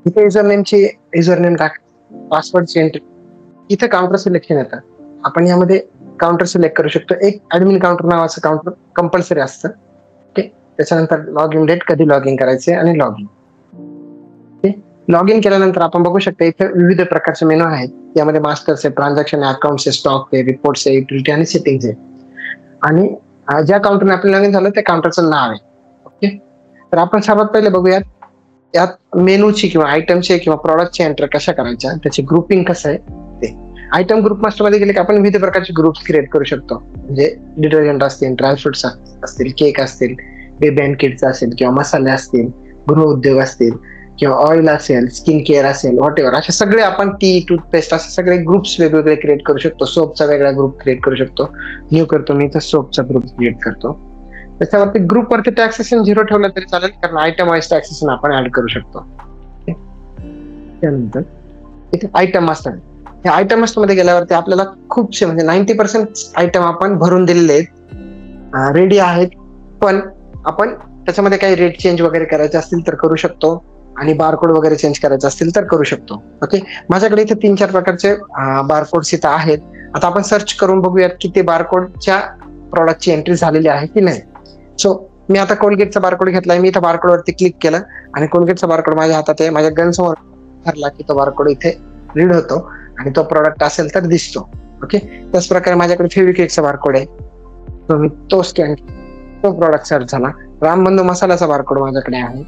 इथे युजरनेम टाक, पासवर्डची एंट्री, इथे काउंटर सिलेक्शन येतं. आपण यामध्ये काउंटर सिलेक्ट करू शकतो. एक ऍडमिन काउंटर नावाचं काउंटर कंपल्सरी असतं. ओके, त्याच्यानंतर लॉग इन डेट, कधी लॉग इन करायचे आणि लॉग इन. लॉग इन केल्यानंतर आपण बघू शकता इथे विविध प्रकारचे मेनू आहेत. यामध्ये मास्टर्स आहे, ट्रान्झॅक्शन आहे, अकाउंट्स आहे, स्टॉक आहे, रिपोर्ट्स आहे, युटिलिटी आणि सेटिंग्स आहे. आणि ज्या काउंटरने आपलं लॉग इन झालं त्या काउंटरचं नाव आहे. ओके, तर आपण सर्वात पहिले बघूयात यात मेनूची किंवा आयटमची किंवा प्रॉडक्टची एंटर कशा करायच्या, त्याची ग्रुपिंग कसं आहे ते. आयटम ग्रुप मास्टर मध्ये गेले की आपण विविध प्रकारचे ग्रुप्स क्रिएट करू शकतो. म्हणजे डिटर्जंट असतील, ड्रायफ्रुट्स असतील, केक असतील, बेबी अँड किड्स असेल, किंवा मसाले असतील, गृह उद्योग असतील, किंवा ऑइल असेल, स्किन केअर असेल, व्हॉट एव्हर, असे सगळे आपण टी, टूथपेस्ट असे सगळे ग्रुप्स वेगवेगळे क्रिएट करू शकतो. सोपचा वेगळा ग्रुप क्रिएट करू शकतो. न्यू करतो मी तर सोपचा ग्रुप क्रिएट करतो. त्याच्यावरती ग्रुप वरती टॅक्सेशन 0 ठेवलं तरी चालेल, कारण आयटम वाईज टॅक्सेशन आपण ऍड करू शकतो. त्यानंतर इथे आयटम मास्टर, या आयटम मास्टर मध्ये गेल्यावरती आपल्याला खूपशे म्हणजे 90% आयटम आपण भरून दिलेले आहेत, रेडी आहेत. पण आपण त्याच्यामध्ये काही रेट चेंज वगैरे करायचे असतील तर करू शकतो, आणि बारकोड वगैरे चेंज करायचे असतील तर करू शकतो. ओके, माझ्याकडे इथे 3-4 प्रकारचे बारकोड्स इथं आहेत. आता आपण सर्च करून बघूयात की ते बारकोडच्या प्रॉडक्टची एंट्री झालेली आहे की नाही. सो मी आता कोलगेटचा बारकोड घेतलाय, मी इथं बारकोड वरती क्लिक केलं आणि कोलगेटचा बारकोड माझ्या हातात आहे. माझ्या गन समोर ठरला की तो बारकोड इथे रीड होतो आणि तो प्रॉडक्ट असेल तर दिसतो. ओके, त्याच प्रकारे माझ्याकडे फेविक्विकचा बारकोड आहे, तो मी तो स्कॅन, तो प्रॉडक्ट सर्च झाला. रामबंधू मसाल्याचा बारकोड माझ्याकडे आहे,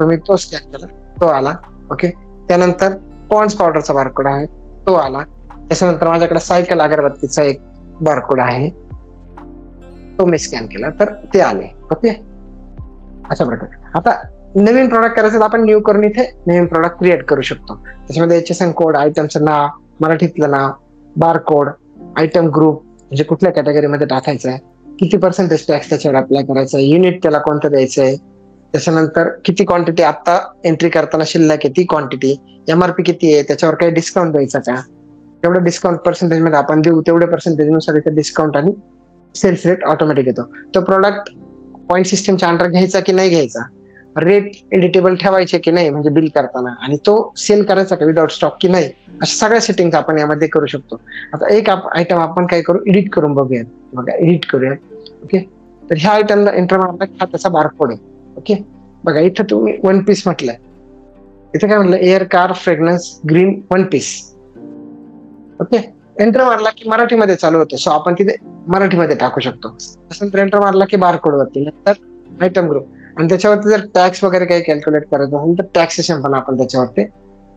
तो मी तो स्कॅन केला, तो आला. ओके, त्यानंतर पॉन्ड्स पावडरचा बारकोड आहे, तो आला. त्याच्यानंतर माझ्याकडे सायकल अगरबत्तीचा एक बारकोड आहे, तो मी स्कॅन केला तर ते आले. ओके, अशा प्रकारे आता नवीन प्रॉडक्ट करायचं आपण न्यू करून इथे नवीन प्रॉडक्ट क्रिएट करू शकतो. त्याच्यामध्ये HSN कोड, आयटमचं नाव, मराठीतलं नाव, बारकोड, आयटम ग्रुप म्हणजे कुठल्या कॅटेगरीमध्ये टाकायचं आहे, किती पर्सेंटेज टॅक्स त्याच्यावर अप्लाय करायचा आहे, युनिट त्याला कोणतं द्यायचं आहे, त्याच्यानंतर किती क्वांटिटी आता एंट्री करताना शिल्लक आहे ती क्वांटिटी, MRP किती आहे, त्याच्यावर काही डिस्काउंट द्यायचा का, तेवढं डिस्काउंट पर्सेंटेज मध्ये आपण देऊ, तेवढ्या पर्सेंटेज नुसार इथे डिस्काउंट आणि सेल्स रेट ऑटोमॅटिक येतो. तो प्रॉडक्ट पॉईंट सिस्टमच्या अंडर घ्यायचा की नाही घ्यायचा, रेट एडिटेबल ठेवायचे की नाही म्हणजे बिल करताना, आणि तो सेल करायचा का विदाउट स्टॉक की नाही, अशा सगळ्या सेटिंग्स आपण यामध्ये करू शकतो. आता एक आयटम आपण काय करू, एडिट करून बघूयात. बघा, एडिट करूयात. ओके, तर ह्या आयटमला एंटर मारला हा त्याचा बारकोड आहे. ओके, बघा इथं तुम्ही 1 पीस म्हटलंय, इथे काय म्हटलं, air car fragrance green 1 piece. Okay, enter मारला की मराठीमध्ये चालू होतं, सो आपण तिथे मराठीमध्ये टाकू शकतो. त्यानंतर एंटर मारला की बारकोड वरती, नंतर आयटम ग्रुप, आणि त्याच्यावरती जर टॅक्स वगैरे काही कॅल्क्युलेट करायचं असेल तर टॅक्सेशन पण आपण त्याच्यावरती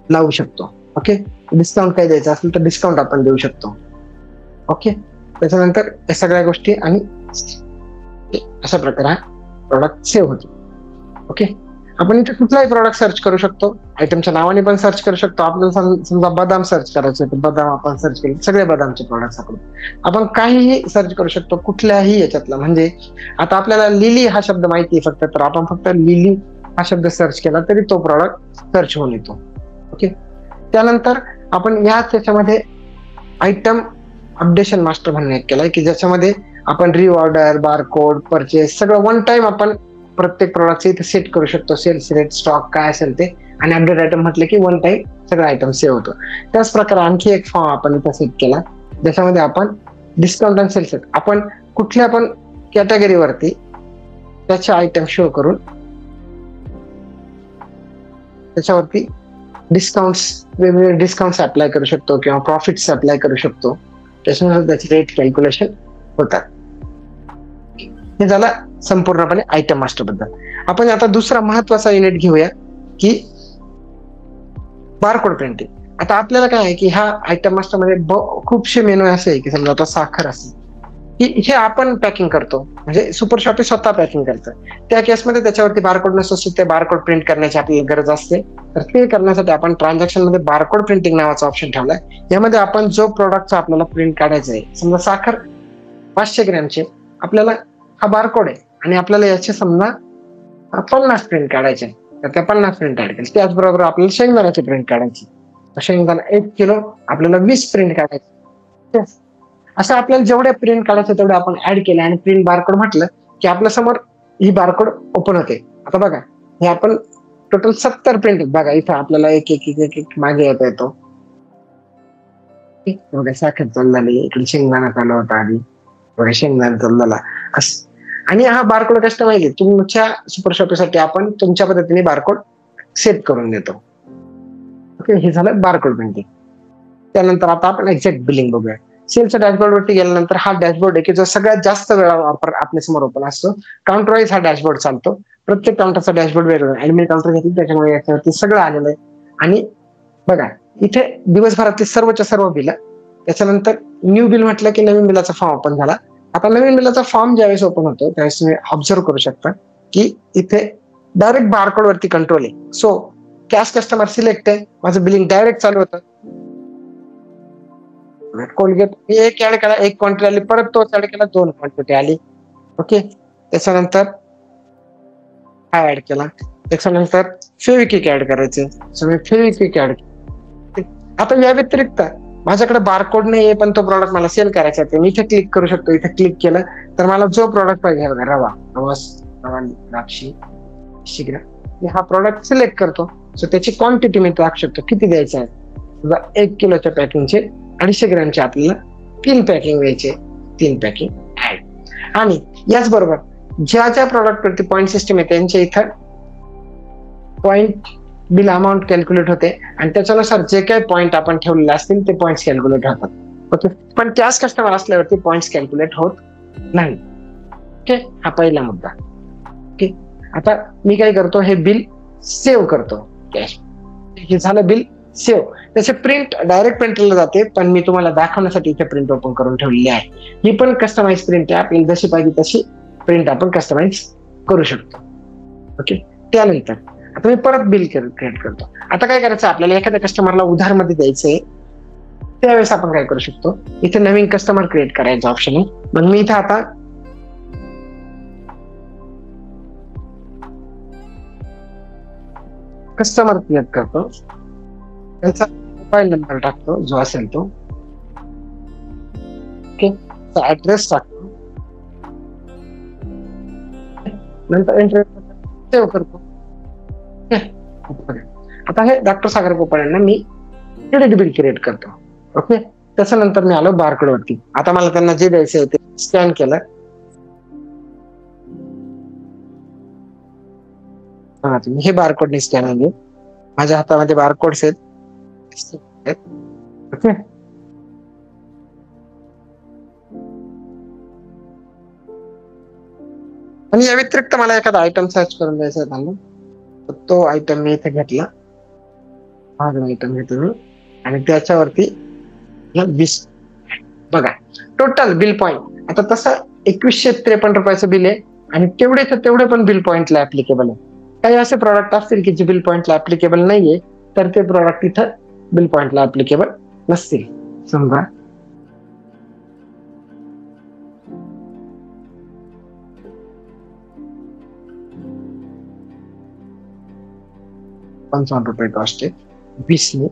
लावू शकतो. ओके, डिस्काउंट काही द्यायचं असेल तर डिस्काउंट आपण देऊ शकतो. ओके, त्याच्यानंतर या सगळ्या गोष्टी आणि अशा प्रकारे हा प्रॉडक्ट सेव्ह होतो. ओके, आपण इथे कुठलाही प्रॉडक्ट सर्च करू शकतो, आयटमच्या नावाने पण सर्च करू शकतो. आपल्याला समजा बदाम सर्च करायचे तर बदाम आपण सर्च केले, सगळे बदामचे प्रॉडक्ट आपण काहीही सर्च करू शकतो कुठल्याही याच्यातला. म्हणजे आता आपल्याला लिली हा शब्द माहिती आहे फक्त, तर आपण फक्त लिली हा शब्द सर्च केला तरी तो प्रॉडक्ट सर्च होऊन येतो. ओके, त्यानंतर आपण याच्यामध्ये आयटम अपडेशन मास्टर म्हणून एक केलाय की ज्याच्यामध्ये आपण रिऑर्डर, बारकोड, परचेस सगळं वन टाइम आपण प्रत्येक प्रॉडक्टचे इथे सेट करू शकतो. सेल्स रेट, स्टॉक काय असेल ते, आणि अपडेट आयटम म्हटलं की वन टाइम सगळं आयटम सेव्ह होतो. त्याच प्रकारे आणखी एक फॉर्म आपण इथे सेट केला ज्याच्यामध्ये आपण डिस्काउंट आणि सेल्स रेट, आपण कुठल्या पण कॅटेगरीवरती त्याचे आयटम शो करून त्याच्यावरती डिस्काउंट्स, वेगवेगळे डिस्काउंट्स अप्लाय करू शकतो किंवा प्रॉफिट्स अप्लाय करू शकतो. त्याच्यानंतर त्याचे रेट कॅल्क्युलेशन होतात. हे झालं संपूर्णपणे आयटम मास्टर बद्दल. आपण आता दुसरा महत्वाचा युनिट घेऊया की बारकोड प्रिंटिंग. आता आपल्याला काय आहे की ह्या आयटम मास्टर मध्ये खूपशे मेनू असे आहे की समजा आता साखर असेल की हे आपण पॅकिंग करतो, म्हणजे सुपर शॉपी स्वतः पॅकिंग करतं. त्या केसमध्ये त्याच्यावरती बारकोड नसतो, ते बारकोड प्रिंट करण्याची आपल्याला गरज असते. तर ते करण्यासाठी आपण ट्रान्झॅक्शन मध्ये बारकोड प्रिंटिंग नावाचा ऑप्शन ठेवलाय. यामध्ये आपण जो प्रोडक्टचा आपल्याला प्रिंट काढायचा आहे, समजा साखर 500 ग्रॅमचे, आपल्याला हा बारकोड आहे आणि आपल्याला याचे समजा 50 प्रिंट काढायचे, तर त्या 50 प्रिंट काढायचे. त्याचबरोबर आपल्याला शेंगदाण्याची प्रिंट काढायची, शेंगदाणा 1 किलो आपल्याला 20 प्रिंट काढायचे. असं आपल्याला जेवढे प्रिंट काढायचे तेवढे आपण ऍड केले आणि प्रिंट बारकोड म्हटलं की आपल्या समोर ही बारकोड ओपन होते. आता बघा, हे आपण टोटल 70 प्रिंट बघा. इथं आपल्याला एक एक एक एक एक मागे येता येतो. बघा साखर चालू झाली, इकडे शेंगदाणा चालू होता आधी, बघा शेंगदाणा चालू झाला. आणि हा बारकोड कस्टमाइज आहे. तुमच्या सुपर शॉपीसाठी आपण तुमच्या पद्धतीने बारकोड सेट करून देतो. ओके, हे झालं बारकोड प्रिंटिंग. त्यानंतर आता आपण एक्झॅक्ट बिलिंग बघूया. सेलच्या डॅशबोर्ड वरती गेल्यानंतर हा डॅशबोर्ड आहे की जो सगळ्यात जास्त वेळा वापर आपल्या समोर ओपन असतो. काउंटर वाईज हा डॅशबोर्ड चालतो. प्रत्येक काउंटरचा डॅशबोर्ड वेगळा. ऍडमिन काउंटर घेतली त्याच्यामुळे याच्यावरती सगळं आलेलं आहे. आणि बघा इथे दिवसभरातली सर्वच्या सर्व बिल. त्याच्यानंतर न्यू बिल म्हटलं की नवीन बिलाचा फॉर्म ओपन झाला. आता नवीन बिलाचा फॉर्म ज्यावेळेस ओपन होतो त्यावेळेस तुम्ही ऑब्झर्व करू शकता की इथे डायरेक्ट बारकोड वरती कंट्रोल आहे. सो कॅश कस्टमर सिलेक्ट आहे, माझं बिलिंग डायरेक्ट चालू होतं. कोलगेट एक ऍड केला, एक क्वांटिटी आली, परत तोच ऍड केला, 2 क्वांटिटी आली. ओके, त्याच्यानंतर हा ऍड केला. त्याच्यानंतर फेविक्विक ऍड करायचे, सो मी फेविक्विक ऍड. आता या व्यतिरिक्त माझ्याकडे बारकोड नाहीये पण तो प्रॉडक्ट मला सेल करायचा आहे. मी इथे क्लिक करू शकतो. इथे क्लिक केलं तर मला जो प्रॉडक्ट पाहिजे रवा द्राक्षी शीघ्र मी हा प्रॉडक्ट सिलेक्ट करतो. सो त्याची क्वांटिटी मी टाकू शकतो किती द्यायचं आहे. 1 किलोच्या पॅकिंगचे 250 ग्रॅमचे आपल्याला 3 पॅकिंग द्यायचे, 3 पॅकिंग ऍड. आणि याचबरोबर ज्या ज्या प्रॉडक्ट वरती पॉईंट सिस्टम आहे त्यांच्या इथं पॉईंट बिल अमाऊंट कॅल्क्युलेट होते आणि त्याच्यानुसार जे काही पॉईंट आपण ठेवलेले असतील ते पॉईंट कॅल्क्युलेट होतात. ओके, पण कॅश कस्टमर असल्यावरती पॉईंट कॅल्क्युलेट होत नाही. ओके, हा पहिला मुद्दा. ओके, आता मी काय करतो, हे बिल सेव्ह करतो. कॅश हे झालं बिल सेव्ह. त्याचे प्रिंट डायरेक्ट प्रिंटरला जाते, पण मी तुम्हाला दाखवण्यासाठी इथे प्रिंट ओपन करून ठेवलेली आहे. ही पण कस्टमाइज प्रिंट आहे. आपल्याला जशी पाहिजे तशी प्रिंट आपण कस्टमाइज करू शकतो. ओके, त्यानंतर आता मी परत बिल क्रिएट करतो. आता काय करायचं, आपल्याला एखाद्या कस्टमरला उधार मध्ये द्यायचंय त्यावेळेस आपण काय करू शकतो, इथे नवीन कस्टमर क्रिएट करायचं ऑप्शन आहे. मग मी इथे आता कस्टमर क्रिएट करतो. त्यांचा मोबाईल नंबर टाकतो जो असेल तो. ओके, ऍड्रेस टाकतो, नंतर एंटर सेव्ह करतो. आता हे डॉक्टर सागर गोपाळ यांना मी क्रेडिट बिल क्रिएट करतो. ओके, त्याच्यानंतर मी आलो बारकोड वरती. आता मला त्यांना जे द्यायचं आहे ते स्कॅन केलं. हे बारकोडने स्कॅन आले. माझ्या हातामध्ये बारकोड्स आहेत. ओके, आणि या व्यतिरिक्त मला एखादा आयटम सर्च करून द्यायचा आहे त्यांना, तो आयटम मी इथे घेतला. हा आयटम घेतो मी आणि त्याच्यावरती 20 बघा टोटल बिल पॉइंट. आता तसं 2153 रुपयाचं बिल आहे आणि तेवढे पण बिल पॉइंटला ऍप्लिकेबल आहे. काही असे प्रॉडक्ट असतील की जे बिल पॉइंटला ऍप्लिकेबल नाहीये तर ते प्रॉडक्ट इथं बिल पॉइंटला ऍप्लिकेबल नसतील. समजा ₹55 कॉस्ट आहे, 20 ने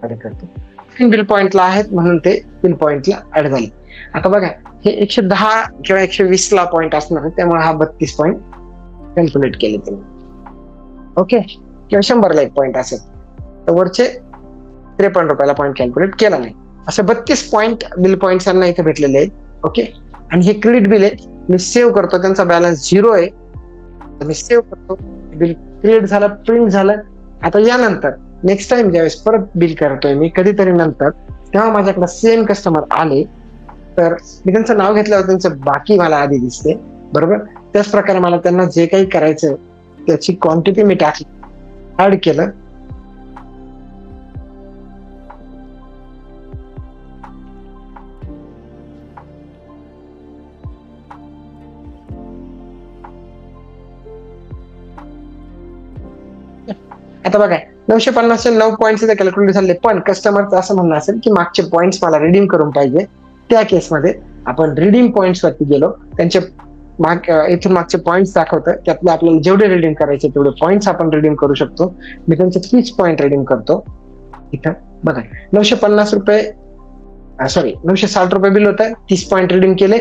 ऍड करतो. बिल पॉइंटला आहेत म्हणून ते बिल पॉइंटला ऍड झाले. आता बघा हे 110 किंवा 120 ला पॉइंट असणार आहे, त्यामुळे हा 32 पॉइंट कॅल्क्युलेट केले त्यांनी. ओके, किंवा 100 ला 1 पॉइंट असेल तर वरचे 53 रुपयाला पॉइंट कॅल्क्युलेट केला नाही. असे 32 पॉइंट बिल पॉइंट यांना इथे भेटलेले आहेत. ओके, आणि हे क्रेडिट बिल आहे. मी सेव्ह करतो, त्यांचा बॅलन्स 0 आहे. मी सेव्ह करतो, बिल क्रिएट झालं, प्रिंट झालं. आता यानंतर नेक्स्ट टाइम ज्यावेळेस परत बिल करतोय मी कधीतरी नंतर, तेव्हा माझ्याकडे सेम कस्टमर आले तर मी त्यांचं नाव घेतल्यावर त्यांचं बाकी मला आधी दिसते. बरोबर, त्याच प्रकारे मला त्यांना जे काही करायचं त्याची क्वांटिटी मी टाकली, ऍड केलं. आता बघा 950चे 9 पॉईंट्स इथे कॅल्क्युलेट झाले, पण कस्टमरचं असं म्हणणं असेल की मागचे पॉईंट्स मला रिडीम करून पाहिजे. त्या केसमध्ये आपण रिडीम पॉईंट्स वरती गेलो, त्यांचे इथून मागचे पॉईंट्स दाखवतं, त्यातले आपल्याला जेवढे रिडीम करायचे तेवढे पॉईंट्स आपण रिडीम करू शकतो. मी त्यांचे 30 पॉईंट रिडीम करतो. इथं बघा 950 रुपये, सॉरी 960 रुपये बिल होतं, 30 पॉईंट रिडीम केले,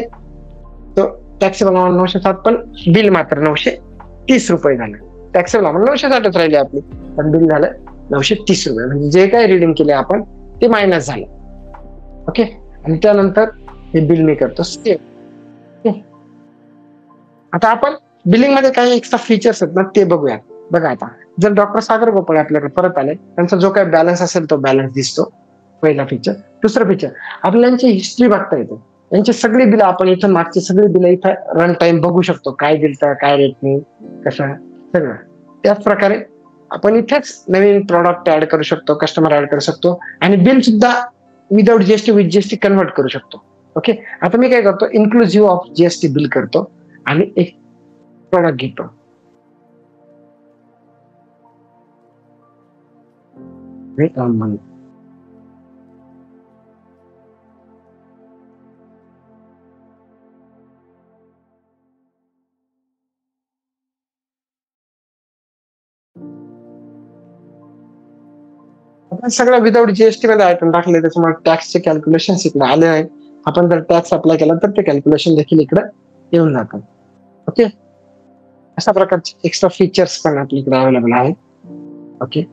तो टॅक्सेबल अमाऊंट 907, पण बिल मात्र 930 रुपये झालं. टॅक्सेबल अमाऊंट 960च राहिली आपली, पण बिल झालं 930 रुपये. म्हणजे जे काही रिडीम केले आपण ते मायनस झालं. ओके, आणि त्यानंतर हे बिल मी करतो सेव्ह. आता आपण बिलिंग मध्ये काही एक्स्ट्रा फीचर्स आहेत ना ते बघूया. बघा, आता जर डॉक्टर सागर गोपाळ आपल्याकडे परत आले, त्यांचा जो काही बॅलन्स असेल तो बॅलन्स दिसतो, पहिला फीचर. दुसरं फीचर, आपल्याला यांची हिस्ट्री बघता येते. यांची सगळी बिलं आपण इथं, मागची सगळी बिलं इथं रन टाइम बघू शकतो, काय दिलतं, काय रेटनी, कसं, सगळं. त्याच प्रकारे आपण इथेच नवीन प्रॉडक्ट ऍड करू शकतो, कस्टमर ऍड करू शकतो, आणि बिल सुद्धा without GST with GST convert करू शकतो. ओके, आता मी काय करतो, इन्क्लुझिव्ह ऑफ जीएसटी बिल करतो आणि एक प्रॉडक्ट घेतो. आपण सगळं विदाउट जीएसटी मध्ये आयटम टाकले, त्याच्यामुळे टॅक्सचे कॅल्क्युलेशन इकडे आले नाही. आपण जर टॅक्स अप्लाय केला तर ते कॅल्क्युलेशन देखील इकडे येऊन जातात. ओके, अशा प्रकारचे एक्स्ट्रा फीचर्स पण आपल्याकडे अवेलेबल आहेत. ओके,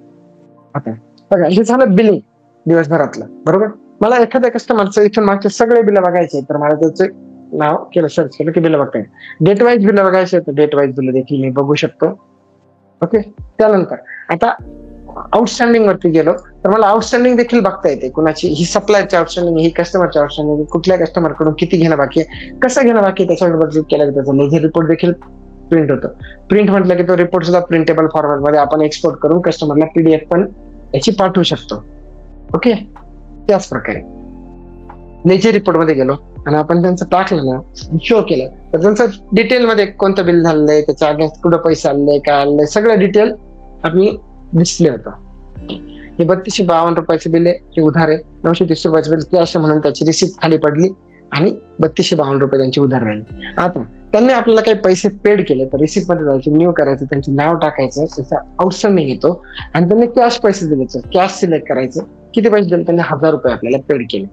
आता बघा, हे झालं बिलिंग दिवसभरातलं, बरोबर. मला एखाद्या कस्टमरचं इथून मागचे सगळे बिल बघायचे, तर मला त्याचे नाव केलं, सर्च केलं की बिल बघता येईल. डेट वाईज बिल बघायचे तर डेट वाईज बिल देखील मी बघू शकतो. ओके, त्यानंतर आता आउटस्टँडिंग वरती गेलो तर मला आउटस्टँडिंग देखील बघता येते, कुणाची ही सप्लायची आउटस्टँडिंग, ही कस्टमरची आउटस्टँडिंग, कुठल्या कस्टमर कडून किती घेणं बाकी आहे, कसं घेणं बाकी आहे, त्याच्यावर क्लिक केलं की त्याचा लेझर रिपोर्ट देखील प्रिंट होतो. प्रिंट म्हटलं की तो रिपोर्ट सुद्धा प्रिंटेबल फॉर्मॅट मध्ये आपण एक्सपोर्ट करून कस्टमरला पीडीएफ पण याची पाठवू शकतो. ओके, त्याच प्रकारे लेझर रिपोर्ट मध्ये गेलो आणि आपण त्यांचं टाकलं ना, शो केलं, तर त्यांचं डिटेल मध्ये कोणतं बिल झालंय, त्याच्या अगेन्स्ट कुठं पैसे आले, काय आलंय, सगळं डिटेल आपली डिस्प्ले होतं. हे 3252 रुपयाचे बिल आहे, हे उधार आहे. 930 रुपयाचे बिल कॅश म्हणून त्याची रिसिप्ट खाली पडली आणि 3252 रुपये त्यांची उधार राहिली. आता त्यांनी आपल्याला काही पैसे पेड केले तर रिसिप्ट मध्ये जायचं, न्यू करायचं, त्यांचे नाव टाकायचं, त्याचा आउटस्टँडिंग येतो, आणि त्यांनी कॅश पैसे दिले तर कॅश सिलेक्ट करायचं, किती पैसे दिले, त्यांनी 1000 रुपये आपल्याला पेड केले,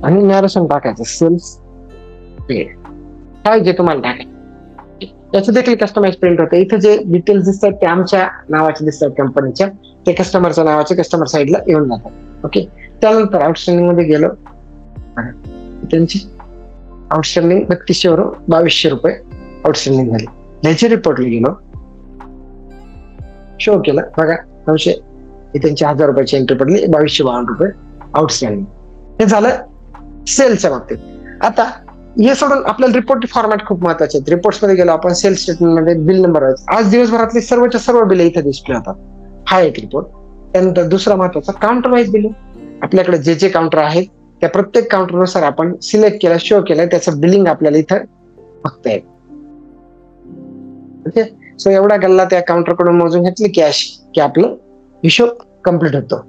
आणि नॅरेशन टाकायचं, सेल्स पेड, काय जे तुम्हाला टाकायचं. याचं देखील कस्टमाइज प्रिंट होतं. इथे जे डिटेल्स दिसतात ते आमच्या नावाचे दिसतात, कंपनीच्या, ते कस्टमरच्या नावाचे कस्टमर साईडला येऊन जातात. ओके, त्यानंतर आउटस्टँडिंग मध्ये गेलो, त्यांची आउटस्टँडिंग 3200 वरून 2200 रुपये आउटस्टँडिंग झाली. लेझर रिपोर्टला गेलो, शो केलं, बघा 900, ही त्यांची 1000 रुपयाची एंट्री पडली, 2252 रुपये आउटस्टँडिंग. हे झालं सेल्सच्या बाबतीत. आता हे सोडून आपल्याला रिपोर्ट फॉर्मॅट खूप महत्वाचे आहेत. रिपोर्ट्स मध्ये गेलो आपण, सेल्स स्टेटमेंट मध्ये बिल नंबर व्हायचा, आज दिवसभरातले सर्वच्या सर्व बिल इथे डिस्प्ले होतात, हा एक रिपोर्ट. त्यानंतर दुसरा महत्वाचा काउंटर वाईज बिल, आपल्याकडे जे जे काउंटर आहेत त्या प्रत्येक काउंटरनुसार आपण सिलेक्ट केलं, शो केलं, त्याचं बिलिंग आपल्याला इथं बघता येईल. ओके, सो एवढा गल्ला त्या काउंटर कडून मोजून घेतली कॅश की आपलं हिशोब कम्प्लीट होतो.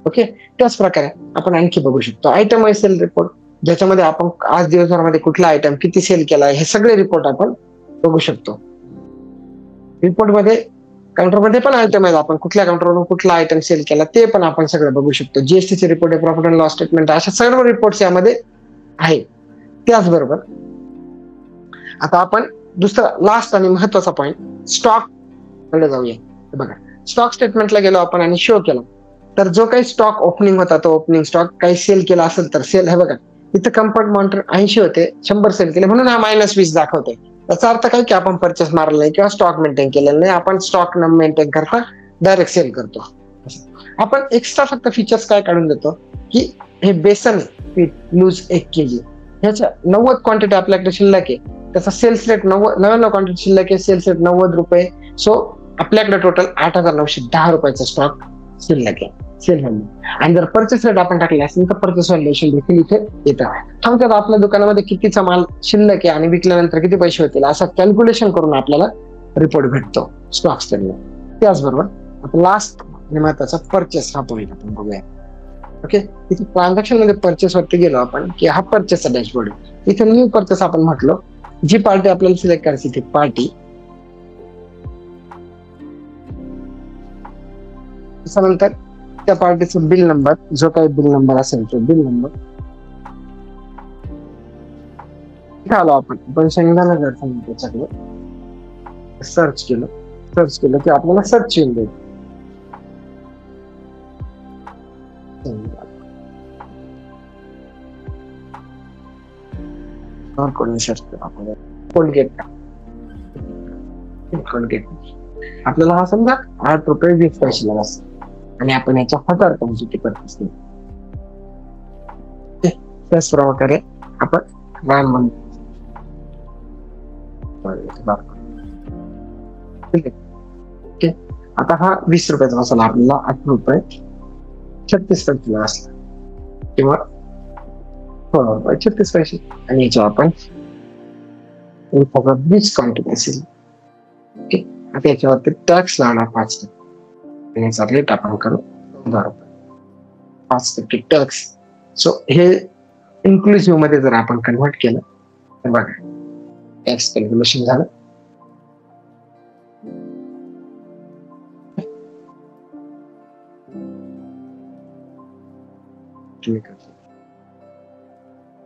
ओके, त्याच प्रकारे आपण आणखी बघू शकतो आयटम वाईज सेल रिपोर्ट, ज्याच्यामध्ये आपण आज दिवसभरामध्ये कुठला आयटम किती सेल केला हे सगळे रिपोर्ट आपण बघू शकतो. रिपोर्ट मध्ये काउंटरमध्ये पण आयटम आहेत, आपण कुठल्या काउंटरवरून कुठला आयटम सेल केला ते पण आपण सगळं बघू शकतो. जीएसटीचे रिपोर्ट आहे, प्रॉफिट अँड लॉस स्टेटमेंट, अशा सर्व रिपोर्ट यामध्ये आहे. त्याचबरोबर आता आपण दुसरा लास्ट आणि महत्वाचा पॉईंट स्टॉक कडे जाऊया. बघा, स्टॉक स्टेटमेंटला गेलो आपण आणि शो केला, तर जो काही स्टॉक ओपनिंग होता तो ओपनिंग स्टॉक, काही सेल केला असेल तर सेल, हे बघा इथं कंफर्ट मॉनिटर 80 होते, 100 सेल केले म्हणून हा -20 दाखवतोय. त्याचा अर्थ काय की आपण परचेस मारला नाही किंवा स्टॉक मेंटेन केलेला नाही, आपण स्टॉक न मेंटेन करता डायरेक्ट सेल करतो. आपण एक्स्ट्रा फक्त फीचर्स काय काढून देतो की हे बेसन पीठ लूज 1 kg, ह्याच्या 90 क्वांटिटी आपल्याकडे शिल्लक आहे, त्याचा सेल्स रेट 99 क्वांटिटी शिल्लक आहे, सेल्स रेट 90 रुपये, सो आपल्याकडे टोटल 8,910 रुपयाचा स्टॉक शिल्लक आहे सेल व्हॅल्यू. आणि जर परचेस रेट आपण टाकले असेल तर परचेस व्हॅल्युएशन देखील इथे येतं. थोडक्यात आपल्या दुकानामध्ये कितीचा माल शिल्लक आहे आणि विकल्यानंतर किती पैसे होतील असं कॅल्क्युलेशन करून आपल्याला रिपोर्ट भेटतो स्टॉक स्टेटमेंट. त्याचबरोबर आता लास्ट आणि महत्वाचा परचेस हा पॉईंट आपण बघूया. ओके, इथे ट्रान्झॅक्शन मध्ये परचेस वरती गेलो आपण की हा परचेसचा डॅशबोर्ड आहे. इथे न्यू परचेस आपण म्हटलो, जी पार्टी आपल्याला सिलेक्ट करायची ती पार्टी, त्याच्यानंतर त्या पार्टीचा बिल नंबर, जो काही बिल नंबर असेल तो बिल नंबर आलो आपण शेंगदाणा जर त्याच्याकडे सर्च केलं सर्च केलं की आपल्याला सर्च येऊन जाईल. सर्च करू आपण कोलगेट का, कोलगेट आपल्याला हा समजा 8 रुपये 20 पैशाला असतो आणि आपण याच्या 1000 क्वांटिटी परचेस केली. त्याच प्रकारे आपण रान आता हा 20 रुपयाचा मसाला आपल्याला 8 रुपये 36 पैशाला असला किंवा 16 रुपये 36 पैसे आणि याच्या आपण 20 क्वांटिटी असेल. ओके, आता याच्यावरती टॅक्स लावणार 5% आणि याचा रेट आपण करू 14 रुपये 5% टॅक्स. सो हे इन्क्लुसिव्ह मध्ये जर आपण कन्व्हर्ट केलं तर बघा टॅक्स कॅल्क्युलेशन झालं.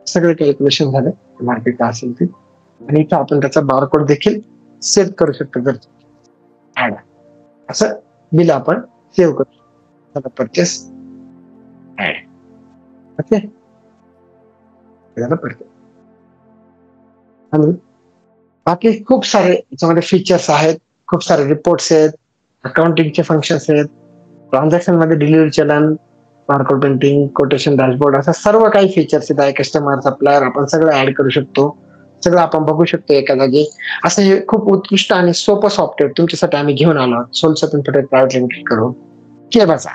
सगळे कॅल्क्युलेशन झालं मार्केट असेल ते आणि इथं आपण त्याचा बारकोड देखील सेट करू शकतो. जर ऍड असं बिल आपण सेव्ह करू परचेस ऍड. ओके, आणि बाकी खूप सारे याच्यामध्ये फीचर्स आहेत, खूप सारे रिपोर्ट्स आहेत, अकाउंटिंगचे फंक्शन्स आहेत, ट्रान्झॅक्शन मध्ये डिलिव्हरी चलन, बारकोड प्रिंटिंग, कोटेशन डॅशबोर्ड, असं सर्व काही फीचर्स आहेत. कस्टमर सप्लायर आपण सगळं ऍड करू शकतो, सगळं आपण बघू शकतो एका जागी. असं हे खूप उत्कृष्ट आणि सोपं सॉफ्टवेअर तुमच्यासाठी आम्ही घेऊन आलो सोल सतन पटेल प्रायव्हेट लिमिटेड करून. के बसा